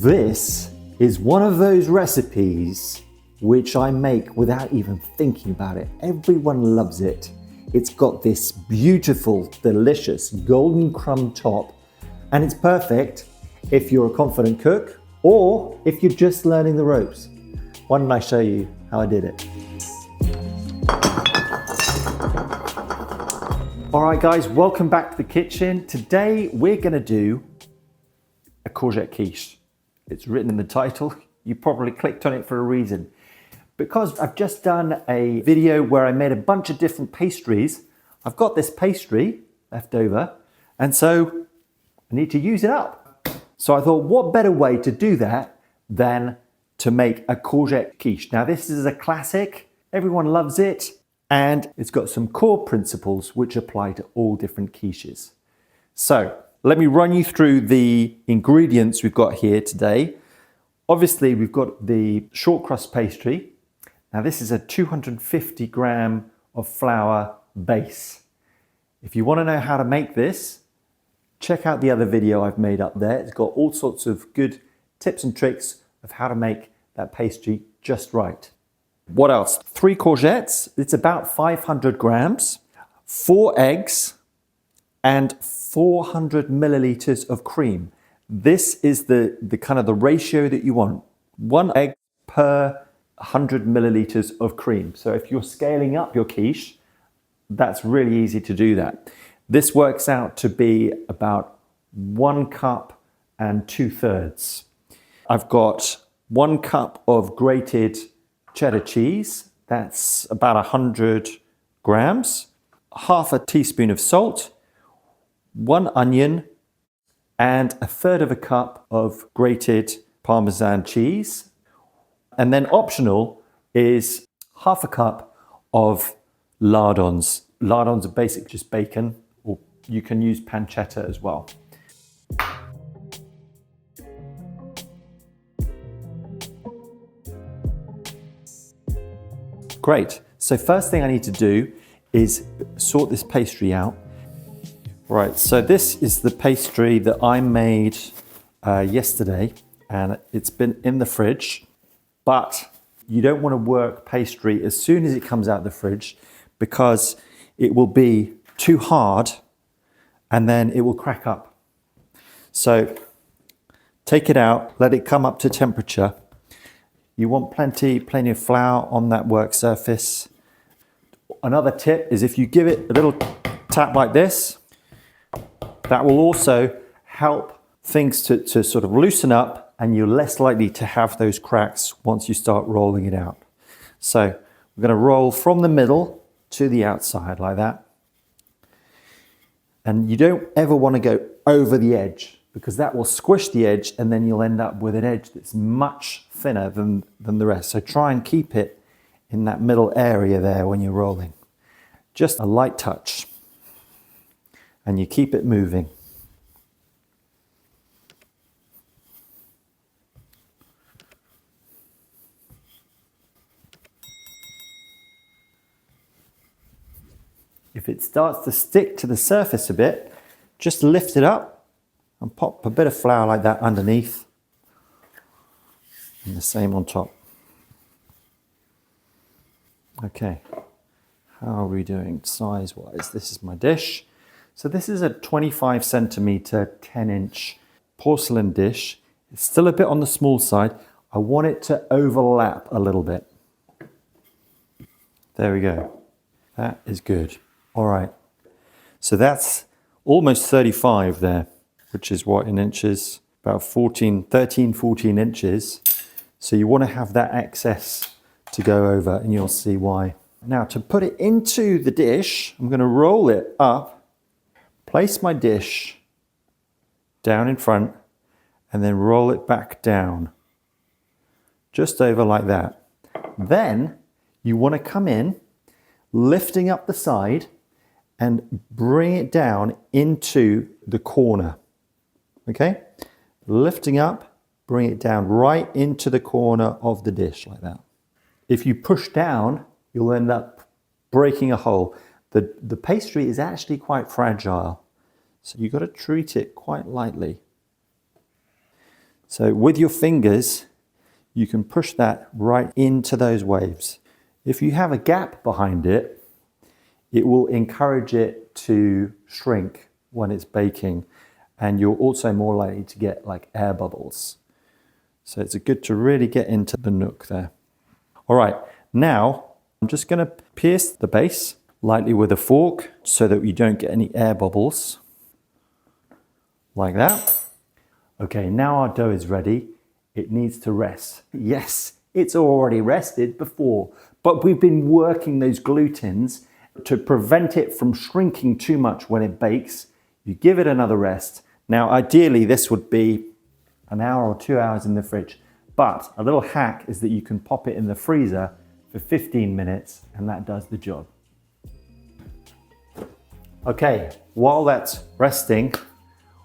This is one of those recipes which I make without even thinking about it. Everyone loves it. It's got this beautiful, delicious golden crumb top, and it's perfect if you're a confident cook or if you're just learning the ropes. Why don't I show you how I did it? All right guys, welcome back to the kitchen. Today we're gonna do a courgette quiche. It's written in the title. You probably clicked on it for a reason. Because I've just done a video where I made a bunch of different pastries, I've got this pastry left over, and so I need to use it up. So I thought, what better way to do that than to make a courgette quiche? Now this is a classic, everyone loves it, and it's got some core principles which apply to all different quiches. So let me run you through the ingredients we've got here today. Obviously we've got the shortcrust pastry. Now this is a 250 gram of flour base. If you want to know how to make this, check out the other video I've made up there. It's got all sorts of good tips and tricks of how to make that pastry just right. What else? 3 courgettes, it's about 500 grams, 4 eggs, and 400 milliliters of cream. This is the kind of the ratio that you want. 1 egg per 100 milliliters of cream. So if you're scaling up your quiche, that's really easy to do that. This works out to be about 1 cup and 2/3. I've got 1 cup of grated cheddar cheese. That's about 100 grams. Half a teaspoon of salt, 1 onion, and 1/3 of a cup of grated Parmesan cheese. And then optional is half a cup of lardons. Lardons are basically just bacon, or you can use pancetta as well. Great. So first thing I need to do is sort this pastry out. Right, so this is the pastry that I made yesterday, and it's been in the fridge. But you don't want to work pastry as soon as it comes out of the fridge, because it will be too hard and then it will crack up. So take it out, let it come up to temperature. You want plenty of flour on that work surface. Another tip is if you give it a little tap like this, that will also help things to sort of loosen up, and you're less likely to have those cracks once you start rolling it out. So we're going to roll from the middle to the outside like that. And you don't ever want to go over the edge, because that will squish the edge and then you'll end up with an edge that's much thinner than the rest. So try and keep it in that middle area there when you're rolling. Just a light touch. And you keep it moving. If it starts to stick to the surface a bit, just lift it up and pop a bit of flour like that underneath, and the same on top. Okay, how are we doing size-wise? This is my dish. So this is a 25 centimeter, 10-inch porcelain dish. It's still a bit on the small side. I want it to overlap a little bit. There we go. That is good. All right, so that's almost 35 there, which is what in inches? About 13, 14 inches. So you want to have that excess to go over, and you'll see why. Now to put it into the dish, I'm going to roll it up, place my dish down in front, and then roll it back down, just over like that. Then you want to come in, lifting up the side, and bring it down into the corner. Okay? Lifting up, bring it down right into the corner of the dish like that. If you push down, you'll end up breaking a hole. The pastry is actually quite fragile, so you've got to treat it quite lightly. So with your fingers, you can push that right into those waves. If you have a gap behind it, it will encourage it to shrink when it's baking, and you're also more likely to get like air bubbles. So it's good to really get into the nook there. All right, now I'm just gonna pierce the base lightly with a fork so that you don't get any air bubbles, like that. Okay, now our dough is ready. It needs to rest. Yes, it's already rested before, but we've been working those glutens to prevent it from shrinking too much when it bakes. You give it another rest. Now, ideally, this would be an hour or 2 hours in the fridge, but a little hack is that you can pop it in the freezer for 15 minutes, and that does the job. Okay, while that's resting,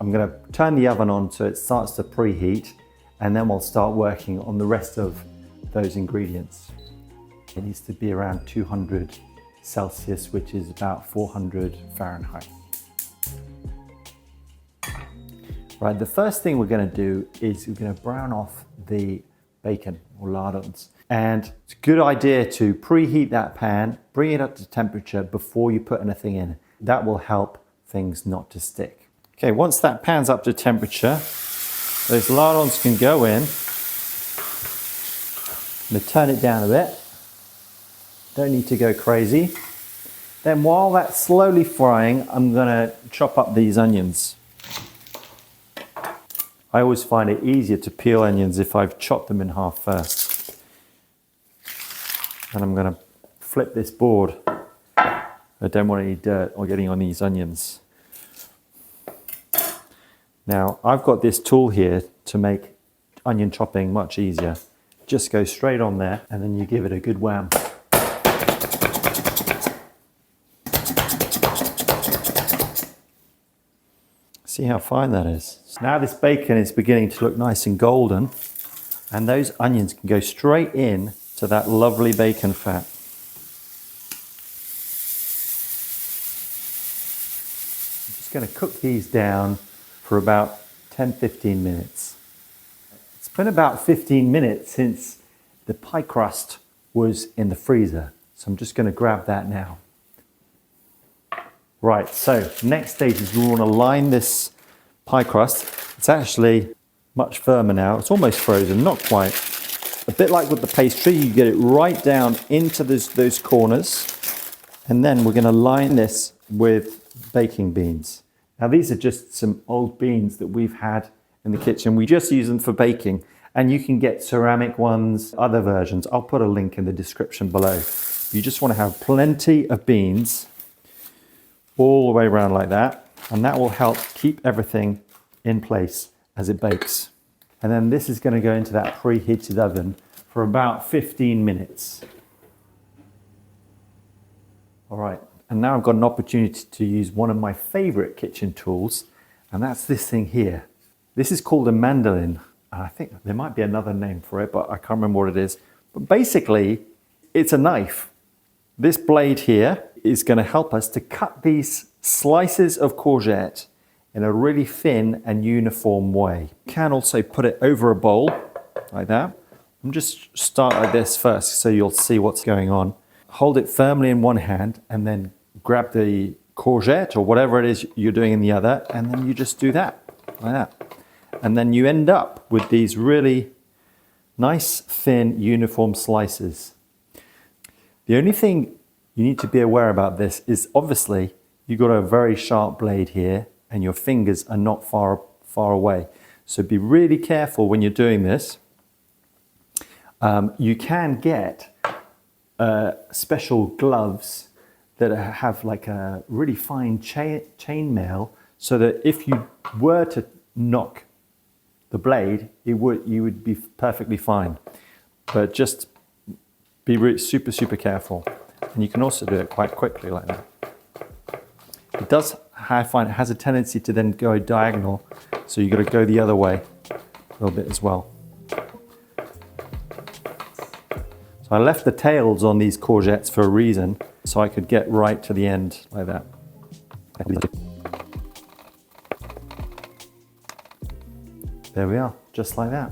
I'm gonna turn the oven on so it starts to preheat, and then we'll start working on the rest of those ingredients. It needs to be around 200 Celsius, which is about 400 Fahrenheit. Right, the first thing we're gonna do is we're gonna brown off the bacon or lardons. And it's a good idea to preheat that pan, bring it up to temperature before you put anything in. That will help things not to stick. Okay, once that pan's up to temperature, those lardons can go in. I'm gonna turn it down a bit. Don't need to go crazy. Then while that's slowly frying, I'm gonna chop up these onions. I always find it easier to peel onions if I've chopped them in half first. And I'm gonna flip this board. I don't want any dirt or getting on these onions. Now, I've got this tool here to make onion chopping much easier. Just go straight on there and then you give it a good wham. See how fine that is. So now this bacon is beginning to look nice and golden, and those onions can go straight in to that lovely bacon fat. I'm just going to cook these down for about 10-15 minutes. It's been about 15 minutes since the pie crust was in the freezer, so I'm just going to grab that now. Right, so next stage is we want to line this pie crust. It's actually much firmer now. It's almost frozen, not quite. A bit like with the pastry, you get it right down into those corners. And then we're going to line this with baking beans. Now these are just some old beans that we've had in the kitchen. We just use them for baking. And you can get ceramic ones, other versions. I'll put a link in the description below. You just want to have plenty of beans all the way around like that, and that will help keep everything in place as it bakes. And then this is going to go into that preheated oven for about 15 minutes. All right, and now I've got an opportunity to use one of my favorite kitchen tools, and that's this thing here. This is called a mandolin. I think there might be another name for it, but I can't remember what it is. But basically, it's a knife. This blade here is going to help us to cut these slices of courgette in a really thin and uniform way. You can also put it over a bowl like that. I'm just start like this first so you'll see what's going on. Hold it firmly in one hand and then grab the courgette or whatever it is you're doing in the other, and then you just do that, like that. And then you end up with these really nice, thin, uniform slices. The only thing you need to be aware about this is obviously you've got a very sharp blade here and your fingers are not far away. So be really careful when you're doing this. You can get special gloves that have like a really fine chain mail, so that if you were to knock the blade, you would be perfectly fine. But just be really super careful. And you can also do it quite quickly like that. It does, I find it has a tendency to then go diagonal, so you've got to go the other way a little bit as well. So I left the tails on these courgettes for a reason, so I could get right to the end like that. There we are. just like that.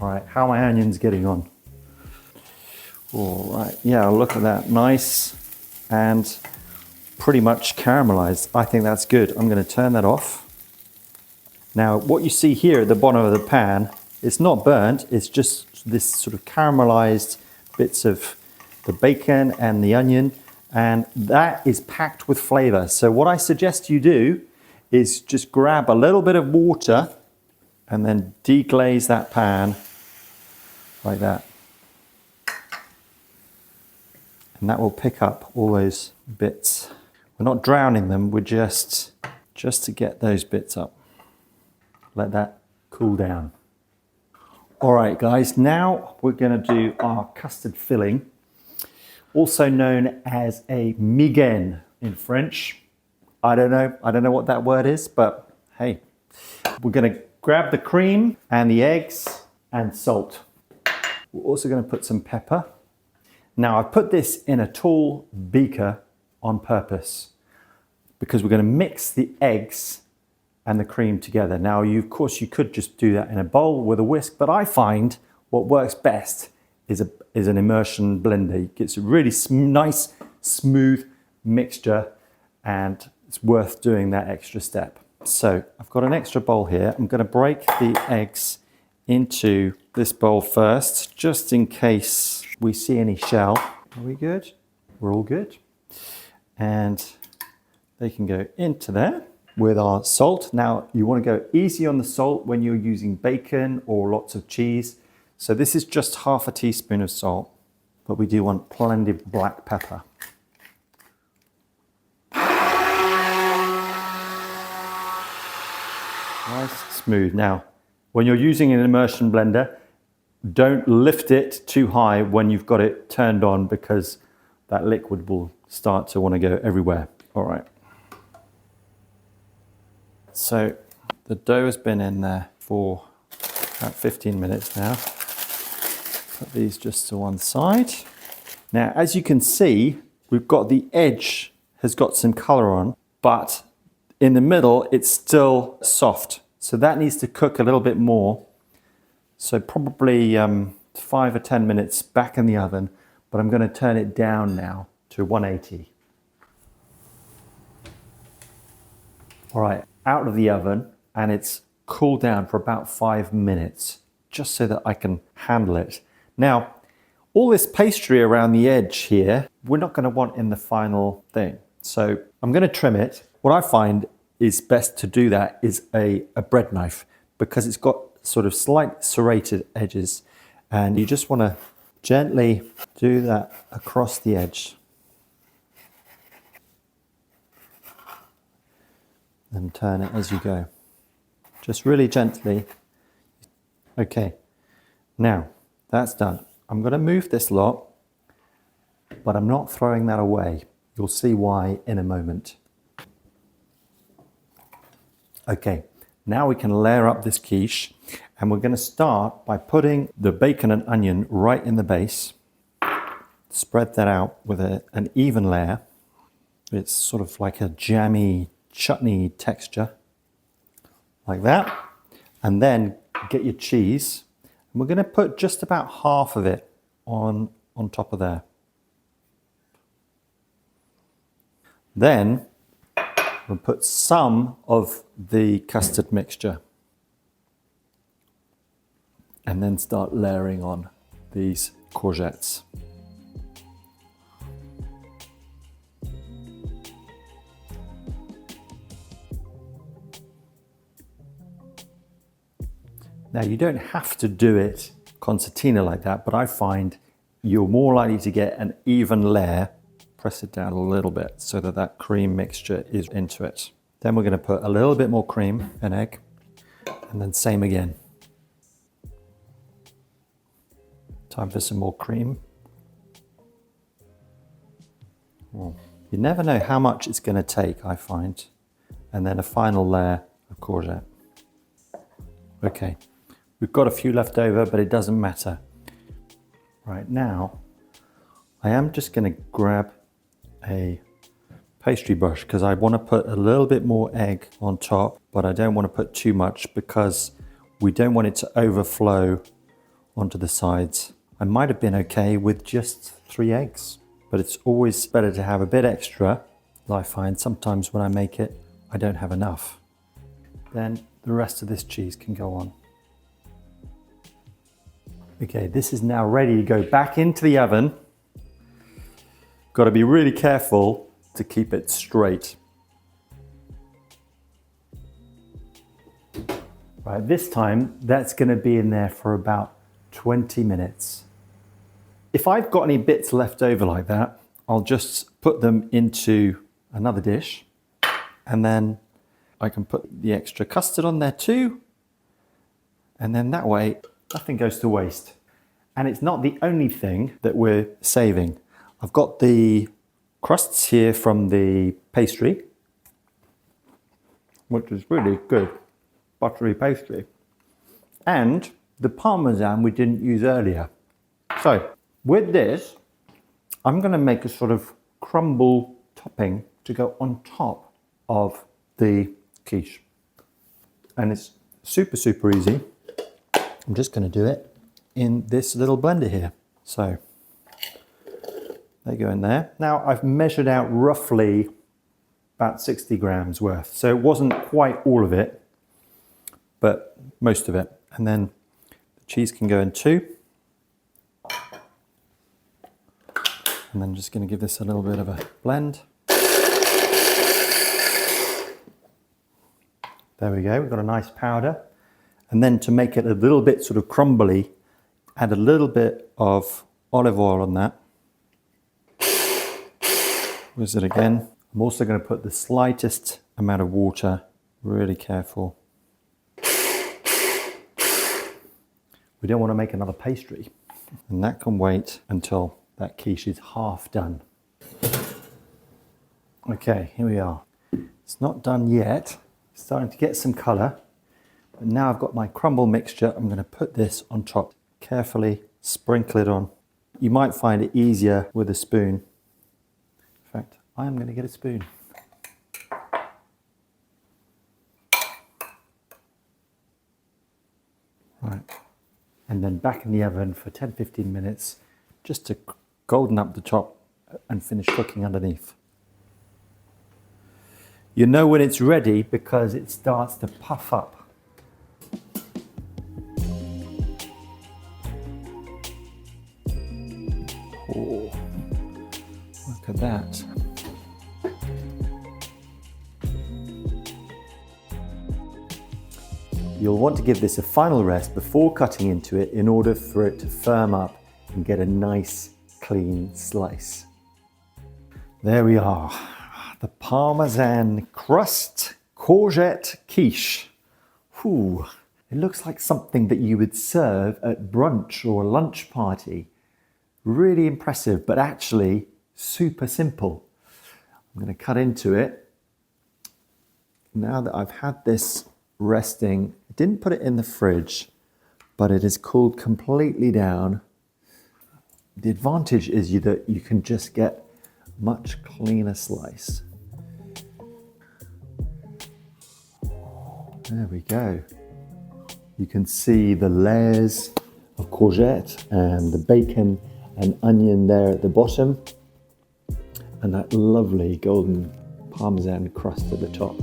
All right, how are my onions getting on? All right, yeah, look at that, nice and pretty much caramelized. I think that's good. I'm going to turn that off. Now, what you see here at the bottom of the pan, it's not burnt, it's just this sort of caramelized bits of the bacon and the onion, and that is packed with flavor. So what I suggest you do is just grab a little bit of water and then deglaze that pan like that. And that will pick up all those bits. We're not drowning them, we're just to get those bits up. Let that cool down. All right, guys, now we're gonna do our custard filling, also known as a migaine in French. I don't know what that word is, but hey, we're gonna grab the cream and the eggs and salt. We're also gonna put some pepper. Now I've put this in a tall beaker on purpose because we're gonna mix the eggs and the cream together. Now, of course, you could just do that in a bowl with a whisk, but I find what works best is an immersion blender. It gets a really nice, smooth mixture, and it's worth doing that extra step. So I've got an extra bowl here. I'm gonna break the eggs into this bowl first, just in case we see any shell. Are we good? We're all good. And they can go into there with our salt. Now, you want to go easy on the salt when you're using bacon or lots of cheese. So this is just half a teaspoon of salt, but we do want plenty of black pepper. Nice, smooth. Now, when you're using an immersion blender, don't lift it too high when you've got it turned on, because that liquid will start to want to go everywhere. All right. So the dough has been in there for about 15 minutes now. Put these just to one side. Now, as you can see, we've got the edge has got some color on, but in the middle, it's still soft. So that needs to cook a little bit more. So probably 5 or 10 minutes back in the oven, but I'm going to turn it down now to 180. All right, out of the oven, and it's cooled down for about 5 minutes, just so that I can handle it. Now, all this pastry around the edge here, we're not going to want in the final thing. So I'm going to trim it. What I find is best to do that is a bread knife, because it's got sort of slight serrated edges, and you just want to gently do that across the edge. And turn it as you go. Just really gently. Okay, now that's done. I'm going to move this lot, but I'm not throwing that away. You'll see why in a moment. Okay, now we can layer up this quiche, and we're going to start by putting the bacon and onion right in the base. Spread that out with an even layer. It's sort of like a jammy chutney texture, like that. And then get your cheese, and we're going to put just about half of it on top of there. Then we'll put some of the custard mixture, and then start layering on these courgettes. Now, you don't have to do it concertina like that, but I find you're more likely to get an even layer. Press it down a little bit so that that cream mixture is into it. Then we're going to put a little bit more cream and egg, and then same again. Time for some more cream. You never know how much it's going to take, I find. And then a final layer of courgette. Okay. We've got a few left over, but it doesn't matter. Right now, I am just going to grab a pastry brush, because I want to put a little bit more egg on top, but I don't want to put too much, because We don't want it to overflow onto the sides. I might have been okay with just 3 eggs, but it's always better to have a bit extra. I find sometimes when I make it, I don't have enough. Then the rest of this cheese can go on. Okay, this is now ready to go back into the oven. Got to be really careful to keep it straight. Right, this time that's going to be in there for about 20 minutes. If I've got any bits left over like that, I'll just put them into another dish, and then I can put the extra custard on there too. And then that way, nothing goes to waste. And it's not the only thing that we're saving. I've got the crusts here from the pastry, which is really good, buttery pastry. And the Parmesan we didn't use earlier. So with this, I'm gonna make a sort of crumble topping to go on top of the quiche. And it's super, super easy. I'm just gonna do it in this little blender here. So they go in there. Now I've measured out roughly about 60 grams worth. So it wasn't quite all of it, but most of it. And then the cheese can go in too. And then just gonna give this a little bit of a blend. There we go, we've got a nice powder. And then to make it a little bit sort of crumbly, add a little bit of olive oil on that. Whiz it again. I'm also going to put the slightest amount of water, really careful. We don't want to make another pastry. And that can wait until that quiche is half done. Okay, here we are. It's not done yet. It's starting to get some colour. But now I've got my crumble mixture. I'm going to put this on top. Carefully sprinkle it on. You might find it easier with a spoon. In fact, I am going to get a spoon. Right. And then back in the oven for 10-15 minutes, just to golden up the top and finish cooking underneath. You know when it's ready because it starts to puff up. Oh, look at that. You'll want to give this a final rest before cutting into it in order for it to firm up and get a nice clean slice. There we are, the Parmesan Crust Courgette Quiche. Ooh, it looks like something that you would serve at brunch or a lunch party. Really impressive, but actually super simple. I'm going to cut into it. Now that I've had this resting, I didn't put it in the fridge, but it is cooled completely down. The advantage is that you can just get a much cleaner slice. There we go. You can see the layers of courgette and the bacon and onion there at the bottom, and that lovely golden Parmesan crust at the top.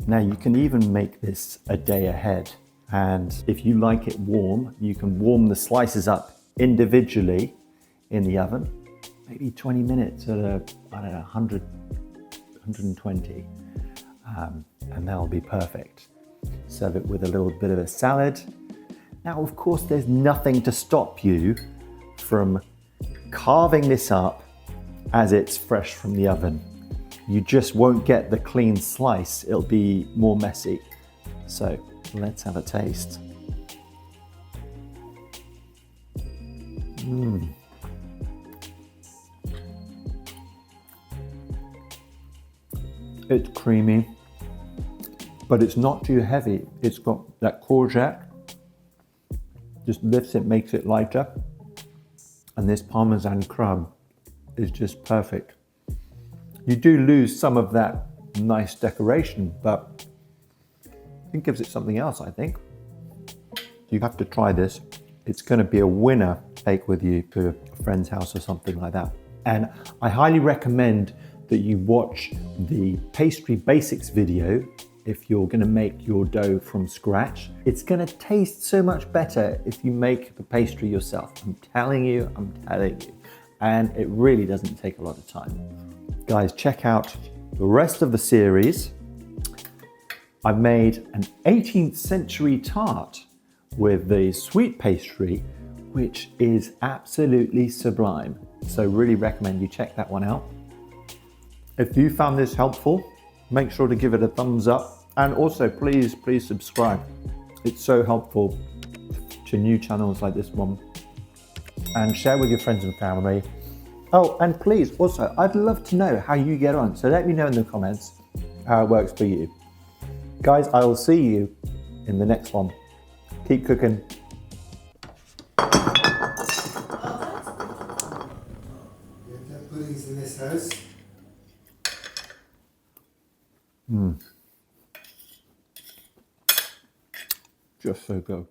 Now you can even make this a day ahead, and if you like it warm, you can warm the slices up individually in the oven, maybe 20 minutes at a, I don't know, 100, 120, and that'll be perfect. Serve it with a little bit of a salad. Now, of course, there's nothing to stop you from carving this up as it's fresh from the oven. You just won't get the clean slice. It'll be more messy. So let's have a taste. It's creamy, but it's not too heavy. It's got that courgette, just lifts it, makes it lighter. And this Parmesan crumb is just perfect. You do lose some of that nice decoration, but it gives it something else, I think. You have to try this. It's going to be a winner. Take with you to a friend's house or something like that. And I highly recommend that you watch the pastry basics video if you're going to make your dough from scratch. It's going to taste so much better if you make the pastry yourself. I'm telling you. And it really doesn't take a lot of time. Guys, check out the rest of the series. I've made an 18th century tart with the sweet pastry, which is absolutely sublime. So really recommend you check that one out. If you found this helpful, make sure to give it a thumbs up, and also please subscribe. It's so helpful to new channels like this one, and share with your friends and family. Oh, and please also, I'd love to know how you get on, so let me know in the comments how it works for you. Guys, I will see you in the next one. Keep cooking. Puddings in this house. Just so good.